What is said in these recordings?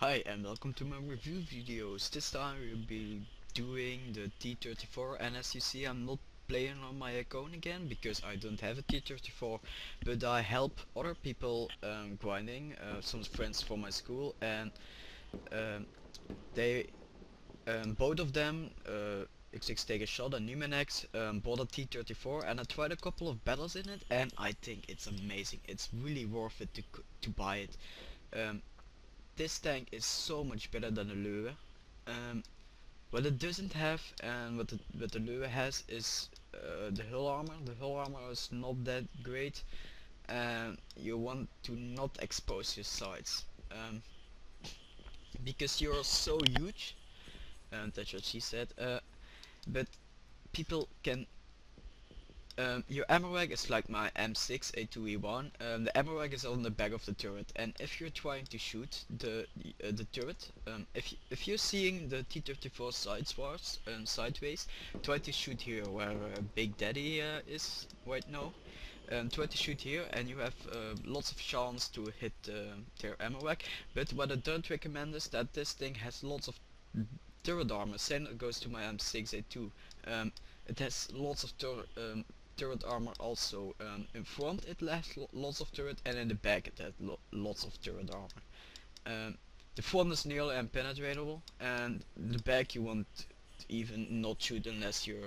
Hi and welcome to my review videos. This time we'll be doing the T34, and as you see I'm not playing on my account again because I don't have a T34, but I help other people grinding, some friends from my school, and um, they both of them, X6 Take a Shot and Numenex, bought a T34, and I tried a couple of battles in it and I think it's amazing. It's really worth it to buy it. Um, this tank is so much better than the Lure. Um, what it doesn't have and what the Lure has is the hull armor. The hull armor is not that great, and you want to not expose your sides because you're so huge, and that's what she said. But people can your ammo rack is like my M6 A2E1. The ammo rack is on the back of the turret, and if you're trying to shoot the turret, if you're seeing the T34 sideways, try to shoot here where Big Daddy is right now. Try to shoot here, and you have lots of chance to hit their ammo rack. But what I don't recommend is that this thing has lots of turret armor. Same goes to my M6A2. It has lots of turret armor also. In front it has lots of turret, and in the back it has lots of turret armor. The front is nearly impenetrable, and the back you want to even not shoot unless you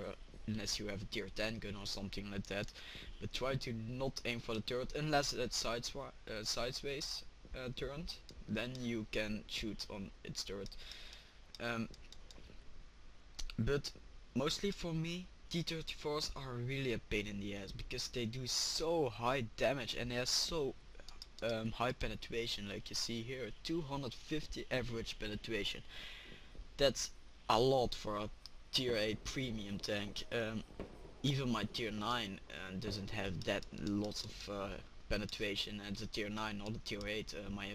have a tier 10 gun or something like that. But try to not aim for the turret unless it's sideways turned. Then you can shoot on its turret. Um, but mostly for me, T34s are really a pain in the ass because they do so high damage and they are so high penetration. Like you see here, 250 average penetration. That's a lot for a tier 8 premium tank. Even my tier 9 doesn't have that lots of penetration, and it's a tier 9, not a tier 8. My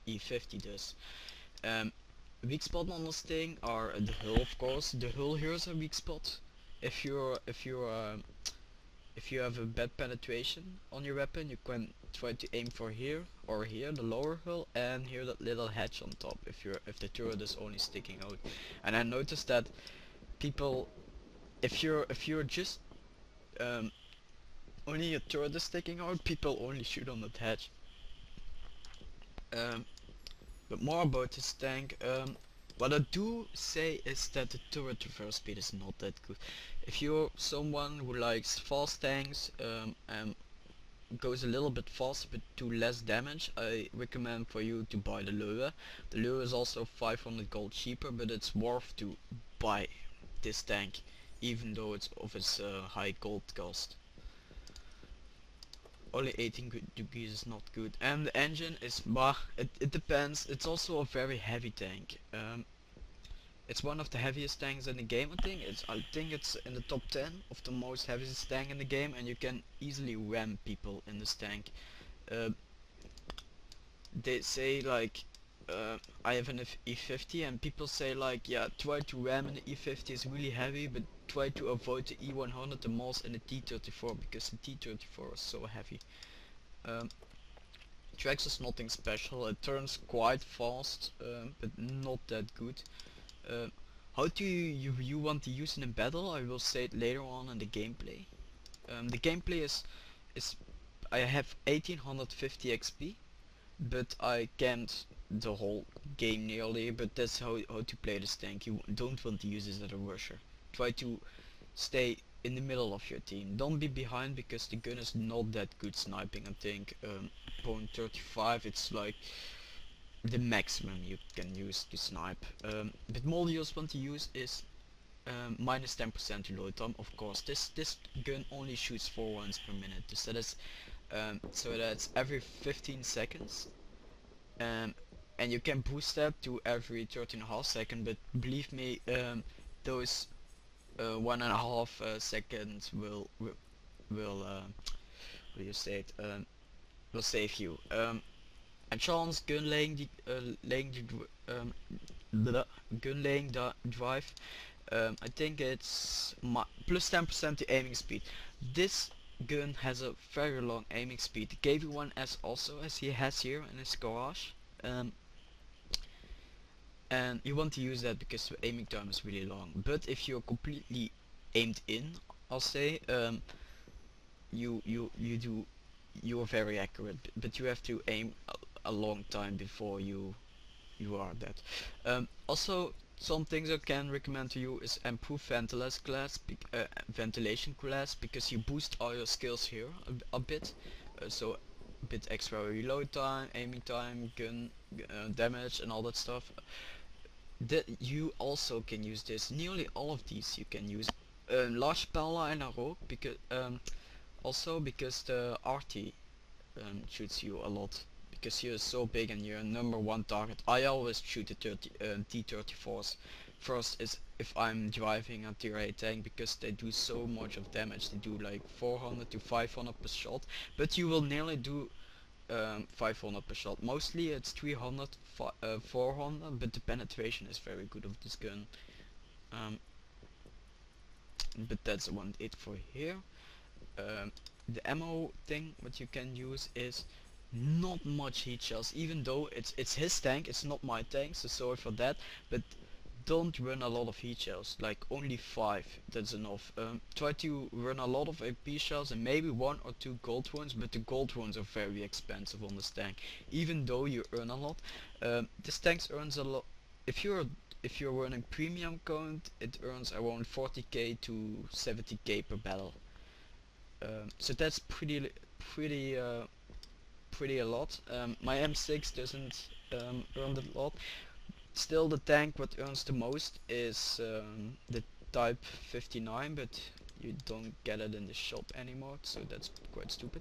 E50 does. Um, Weak spot on this thing are the hull, of course. The hull here is a weak spot. If you're if you have a bad penetration on your weapon, you can try to aim for here or here, the lower hull, and here that little hatch on top. If the turret is only sticking out, and I noticed that people, if you're just only your turret is sticking out, people only shoot on that hatch. Um, But more about this tank, what I do say is that the turret reverse speed is not that good. If you're someone who likes fast tanks and goes a little bit faster but do less damage, I recommend for you to buy the Lure. The Lure is also 500 gold cheaper, but it's worth to buy this tank even though it's of its high gold cost. Only 18 degrees is not good, and the engine is it depends. It's also a very heavy tank. It's one of the heaviest tanks in the game. I think it's in the top 10 of the most heaviest tank in the game, and you can easily ram people in this tank. uh, they say like I have an E50, and people say like, yeah, try to ram in the E50 is really heavy, but try to avoid the E100 the most in the T34 because the T34 is so heavy. um, Trax is nothing special. It turns quite fast, but not that good. uh, how do you want to use it in battle? I will say it later on in the gameplay. The gameplay is I have 1850 XP, but I camped the whole game nearly. But that's how to play this tank. You don't want to use this as a rusher. Try to stay in the middle of your team. Don't be behind because the gun is not that good sniping. I think .35 it's like the maximum you can use to snipe. But more you want to use is minus 10% to load time. Of course, this gun only shoots 4 rounds per minute, so that's every 15 seconds. Um, and you can boost that to every 13.5 seconds. But believe me, those 1.5 seconds will you say it will save you. And chance gun laying gun laying drive. I think it's plus 10% to aiming speed. This gun has a very long aiming speed. The KV1S also, as he has here in his garage. and you want to use that because the aiming time is really long. But if you're completely aimed in, I'll say, you're very accurate, but you have to aim a long time before you are that. Also, some things I can recommend to you is improve ventilation class, because you boost all your skills here a bit. So a bit extra reload time, aiming time, gun damage, and all that stuff. That you also can use this. Nearly all of these you can use. Large Pella and a rogue, because also because the RT shoots you a lot, because you're so big and you're number one target. I always shoot the T34s first, is if I'm driving a tier 8 tank, because they do so much of damage. They do like 400 to 500 per shot, but you will nearly do 500 per shot. Mostly it's 300, 400, but the penetration is very good of this gun. Um, but that's it for here. The ammo thing what you can use is not much heat shells, even though it's his tank, it's not my tank, so sorry for that, but don't run a lot of heat shells, like only 5, that's enough. Try to run a lot of AP shells and maybe 1 or 2 gold ones, but the gold ones are very expensive on this tank, even though you earn a lot. This tank earns a lot. If you're running premium count, it earns around 40k to 70k per battle. So that's pretty a lot. My M6 doesn't earn that lot. Still, the tank what earns the most is the Type 59, but you don't get it in the shop anymore, so that's quite stupid.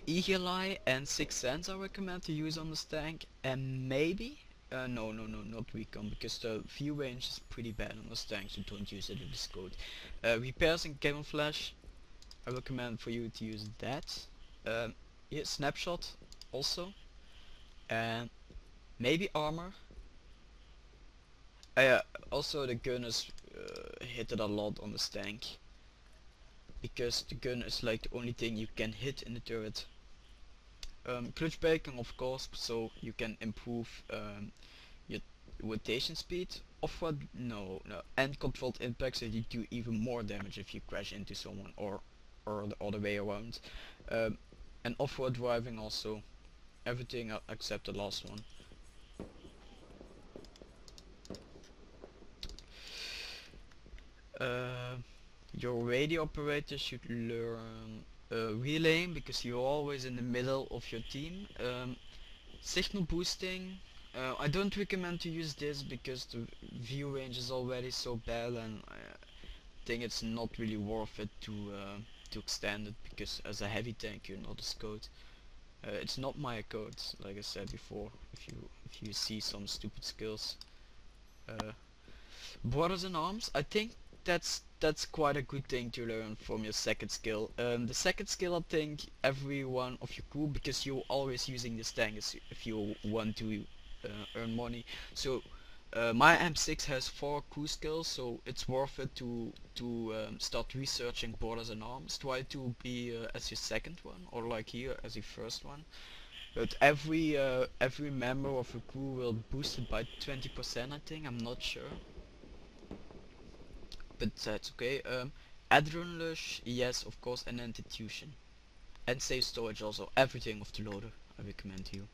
Eagle Eye and 6 Sense I recommend to use on this tank, and maybe no, not Recon, because the view range is pretty bad on this tank, so don't use it in this code. Repairs and camouflage, I recommend for you to use that. Yeah, snapshot also, and maybe armor. Also the gun is hit it a lot on this tank, because the gun is like the only thing you can hit in the turret. Clutch braking, of course, so you can improve your rotation speed. Off-road, no, and controlled impact, so you do even more damage if you crash into someone, or the other way around. And off-road driving also, everything except the last one. Your radio operator should learn relaying, because you're always in the middle of your team. Signal boosting, I don't recommend to use this because the view range is already so bad, and I think it's not really worth it to extend it, because as a heavy tank you're not as code. It's not my code, like I said before, if you see some stupid skills. Brothers in arms, I think that's quite a good thing to learn from your second skill. The second skill, I think every one of your crew, because you're always using this tank if you want to earn money. So my M6 has 4 crew skills, so it's worth it to start researching Brothers in Arms. Try to be as your second one, or like here as your first one. But every member of a crew will boost it by 20%, I think. I'm not sure, but that's okay. Adrenaline, yes, of course, and institution, and safe storage also. Everything of the loader I recommend to you.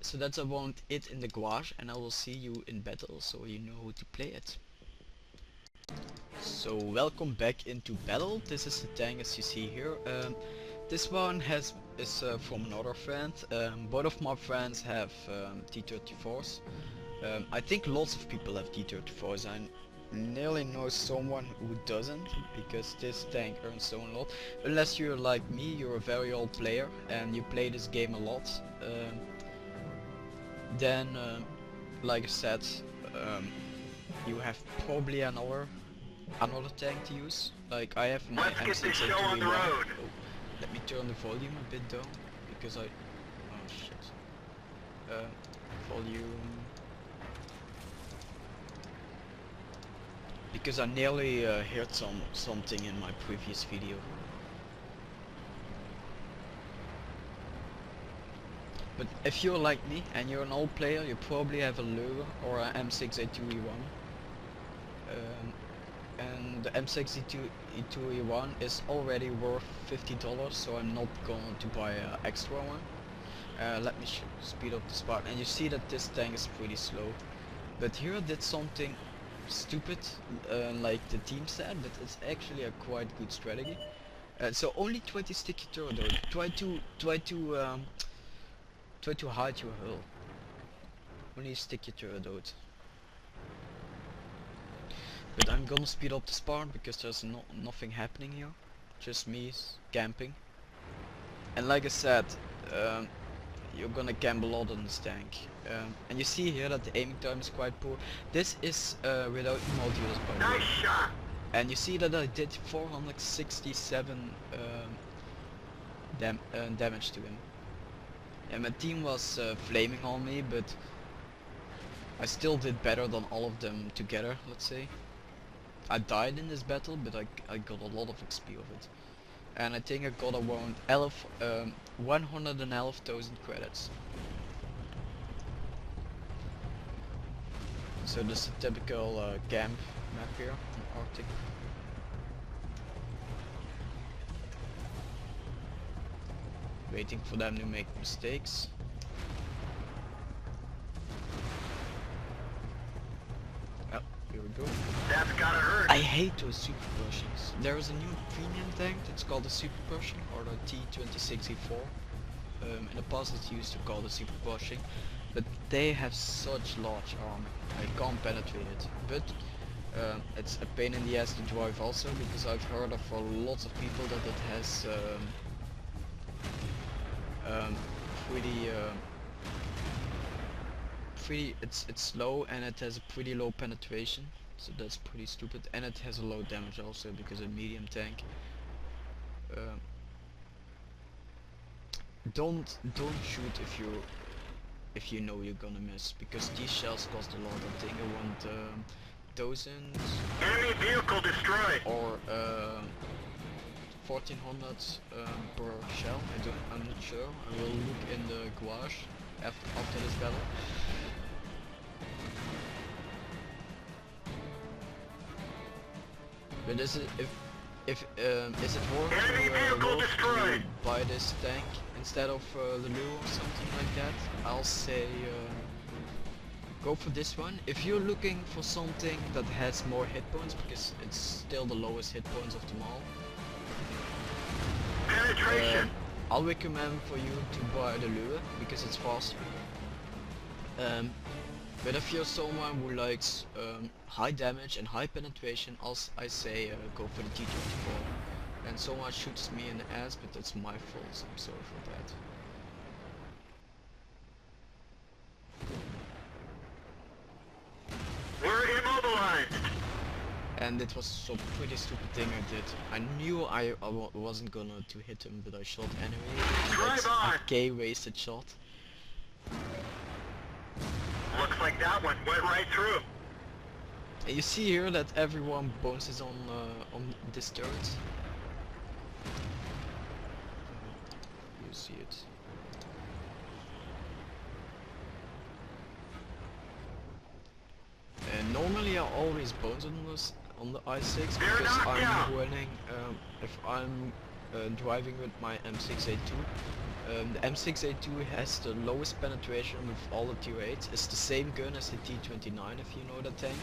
So that's about it in the garage, and I will see you in battle, so you know how to play it. So welcome back into battle. This is the tank as you see here. This one is from another friend. Both of my friends have T34s. I think lots of people have T34s. I nearly know someone who doesn't, because this tank earns so a lot. Unless you're like me, you're a very old player and you play this game a lot. Then, like I said, you have probably another tank to use. Like I have my M6 on the road. Oh, let me turn the volume a bit down, because oh shit. Volume, because I nearly heard something in my previous video. But if you're like me and you're an old player, you probably have a lure or a M6A2E1. And the M6E2E1 is already worth $50, so I'm not going to buy an extra one. Let me speed up the spark, and you see that this tank is pretty slow. But here I did something stupid, like the team said, but it's actually a quite good strategy. So only 20 sticky turret though. Try to hide your hull. Only sticky turret though. But I'm gonna speed up the spawn because there's nothing happening here. Just me camping. And like I said, you're gonna camp a lot on this tank. And you see here that the aiming time is quite poor. This is without modules, by the way. Nice shot. And you see that I did 467 damage to him. And my team was flaming on me, but I still did better than all of them together, let's say. I died in this battle, but I got a lot of XP of it. And I think I got around 111,000 credits. So this is a typical camp map here in Arctic. Waiting for them to make mistakes. Oh, here we go. That's gotta hurt. I hate those super Pershings. There is a new premium tank that's called the Super Pershing, or the T34. In the past it's used to call the Super Pershing, but they have such large armor. I can't penetrate it. But it's a pain in the ass to drive also, because I've heard of lots of people that it has it's slow, and it has a pretty low penetration, so that's pretty stupid, and it has a low damage also because it's a medium tank. Don't shoot if you know you're gonna miss, because these shells cost a lot. I think I want thousands Enemy vehicle destroyed. or 1400 per shell. I'm not sure. I will look in the gouache after this battle. But is it is it worth to buy this tank instead of the lure or something like that? I'll say go for this one if you're looking for something that has more hit points, because it's still the lowest hit points of them all. Penetration. I'll recommend for you to buy the lure because it's faster. But if you're someone who likes high damage and high penetration, I say go for the T34. And someone shoots me in the ass, but that's my fault, so I'm sorry for that. We're immobilized. And it was some pretty stupid thing I did. I knew I wasn't gonna to hit him, but I shot anyway. That's a gay wasted shot. Looks like that one went right through. And you see here that everyone bounces on this turret. You see it. And normally I always bounce on the i6 because I'm running if I'm driving with my M6A2. The M6A2 has the lowest penetration with all the tier 8s. It's the same gun as the T29, if you know the tank.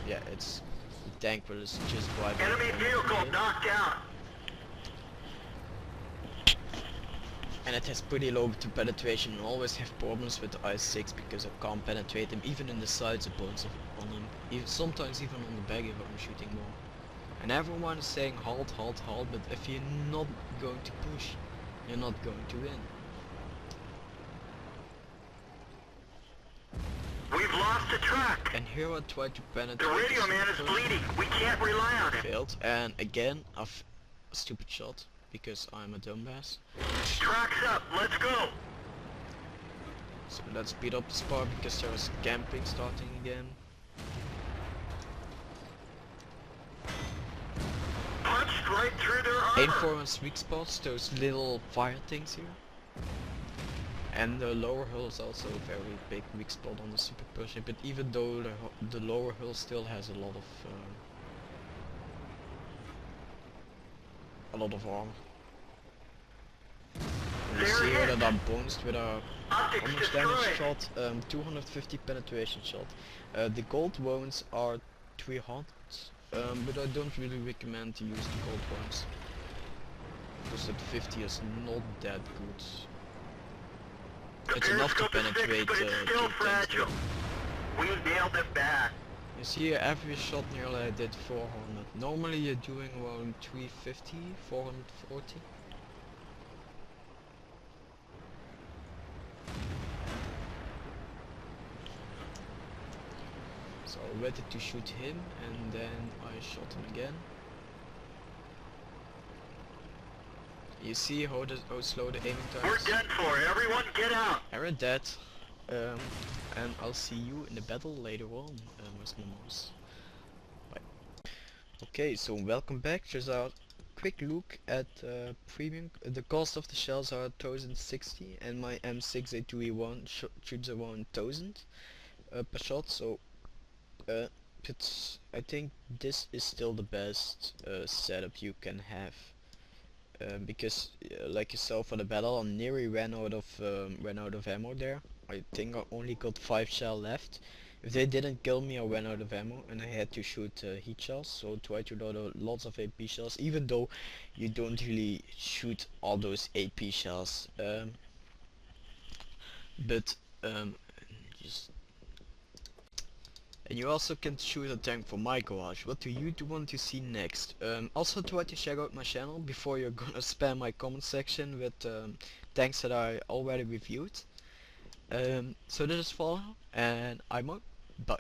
Yeah, it's the tank where it's just driving. Enemy vehicle knocked out. And it has pretty low penetration. I always have problems with the i6 because I can't penetrate them, even in the sides of bones on them. Sometimes even on the back if I'm shooting more. And everyone is saying halt, halt, halt, but if you're not going to push, you're not going to win. We've lost the track. And here I tried to penetrate. The radio man is bleeding. We can't rely on him. Failed. And again, a stupid shot because I'm a dumbass. Track's up. Let's go. So let's speed up the spark because there's camping starting again. Punched right through their armor. Aim for on weak spots, those little fire things here. And the lower hull is also a very big weak spot on the Super Pershing, but even though the lower hull still has a lot of armor. And you see here that I'm bonused with a Optics almost damage destroyed. shot, 250 penetration shot. The gold wounds are 300, but I don't really recommend to use the gold ones, because that 50 is not that good. The It's enough to periscope is penetrate fixed, but it's still two fragile. tanks. We nailed it back. You see here, every shot nearly I did 400. Normally you're doing around 350, 440. So I waited to shoot him and then I shot him again. You see how slow the aiming time We're is? done for. Everyone get out. We're dead. And I'll see you in the battle later on, with Momos. Bye. Okay, so welcome back. Just a quick look at premium. The cost of the shells are 1060 and my M6A2E1 shoots around 1000 per shot, so I think this is still the best setup you can have. Because like you saw for the battle, I nearly ran out of ammo there. I think I only got 5 shell left. If they didn't kill me, I ran out of ammo and I had to shoot heat shells. So try to load lots of AP shells, even though you don't really shoot all those AP shells. But just and you also can shoot a tank from my garage. What do you want to see next? Also try to check out my channel before you're gonna spam my comment section with tanks that I already reviewed. So this is Fall, and I'm out. Bye.